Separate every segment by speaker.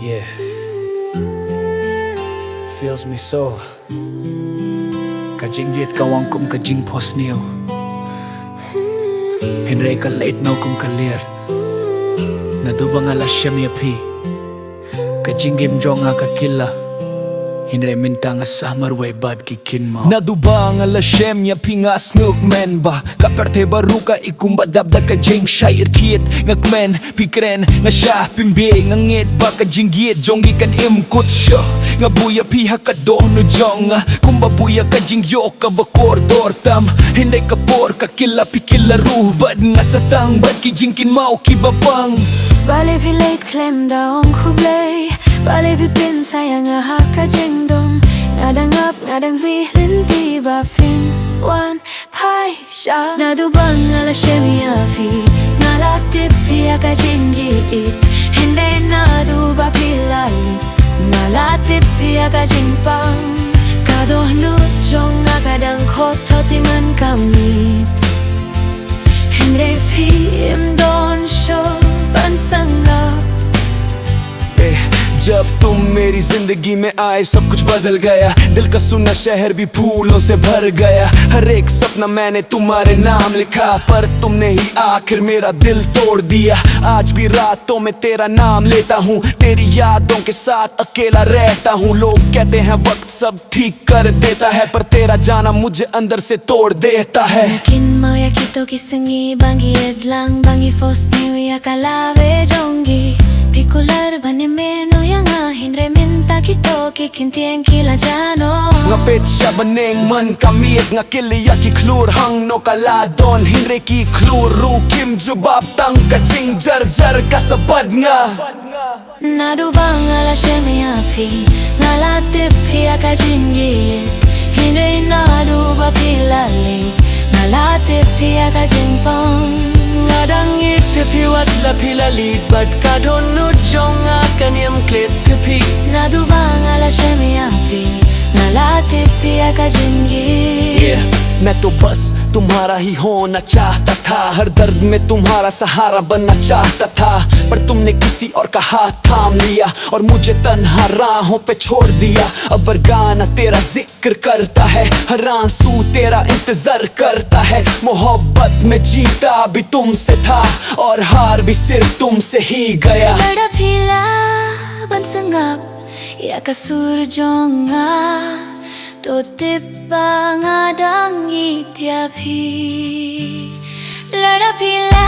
Speaker 1: Yeah, feels me so. Kajing yet kawang kum kajing pos niyo. Hinray ka late no kum kalir. Naduh bang ala Shem ya pi. Kajing game jonga kakila. Hinray mintang samar way bad kikin mo.
Speaker 2: Naduh bang ala Shem ya pi nga snook men ba. Kaperte baru ka ikumbadabda ka jing shair kit. Ngakmen pikren nga siya pimbi. Ngangit ba ka jinggit jongi kan imkut siya. Nga buya piha ka dono jonga. Kumbabuya ka jingyo ka bakor dortam. Hinday ka por ka kila pikila ruhbad. Nga satang bad ki jingkin mau kibabang.
Speaker 3: Bale pi late klem daong kublay. Bale pi pin sayang haka jengdong. Ngadang ngadang bilin di ba fin wan pai sha. Naduh bang ala Shem ya pi ngala tipi aka jinggit. Hinday naduh ba pilali ngala tipi aka jingpang. Kadoh nujong akadang koto timan kamit. Hinday pi imdon show संगप
Speaker 2: जब तुम मेरी जिंदगी में आए सब कुछ बदल गया। दिल का सुना शहर भी फूलों से भर गया। हर एक सपना मैंने तुम्हारे नाम लिखा, पर तुमने ही आखिर मेरा दिल तोड़ दिया। आज भी रातों में तेरा नाम लेता हूँ, तेरी यादों के साथ अकेला रहता हूँ। लोग कहते हैं वक्त सब ठीक कर देता है, पर तेरा जाना मुझे अंदर से तोड़ देता है।
Speaker 3: Mungkin mau ya kito kisengi bangi edlang bangi fos ni ya kalave jongi. Pikular bani meno yang hinre minta kito kikintien kila jano.
Speaker 2: Ngapit siya baneng man kamit nga kiliya ki klur hang no kaladon. Hinre ki klur rukim jubab tang kaching jar jar kasabad nga.
Speaker 3: Naduh bang ala Shem ya pi ngala tipi aka jinggit. Hinre naduh ba pilali ngala tipi aka jingpang.
Speaker 4: Ngadang itipi watla pilalit Bad kadonu jonga kanyam klit tipi.
Speaker 3: Naduh bang ala Shem ya pi ngala tipi aka jinggit.
Speaker 2: मैं तो बस तुम्हारा ही होना चाहता था, हर दर्द में तुम्हारा सहारा बनना चाहता था। पर तुमने किसी और का हाथ थाम लिया और मुझे तन्हा राहों पे छोड़ दिया। अब हर गाना तेरा जिक्र करता है, हर आंसू तेरा इंतजार करता है। मोहब्बत में जीता भी तुमसे था और हार भी सिर्फ तुमसे ही गया।
Speaker 3: Lada pila ban sangap ya kasur jonga. Totipa ngadang itiapi. Lada pila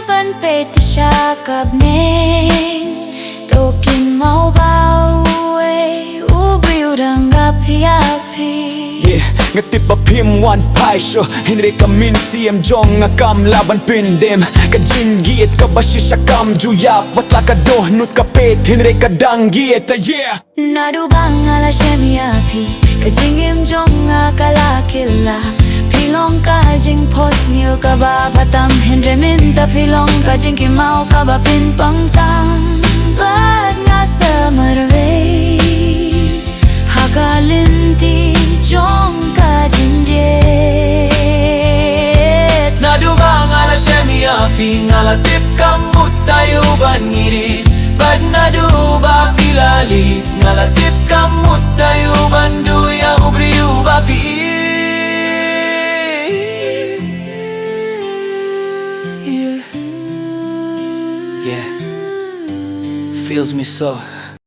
Speaker 3: ban peti syakab neng. Tokin mau bawe ubri udang api-api.
Speaker 2: Ngatipa pim wan paisyo Hinre ka min siem jong nga kam laban pindim. Ka jinggit ka basisya kam juyap. Watla ka dohnut ka pet hinre ka danggit. Yeah.
Speaker 3: Naduh bang ala Shem ya pi kajingim jong akalakila. Pilong kajing pos niyo ka ba patam. Hinre minta pilong kajing kimau ka ba pinpangtang. Bad nga sa marway hakalinti jong kajinjet.
Speaker 4: Naduh bang ala Shem ya pi ngala tip kamut tayo bangirit. Bad naduh ba filali ngala tip kamut tayo bandu ya ubri uba fi.
Speaker 1: Yeah, feels me so.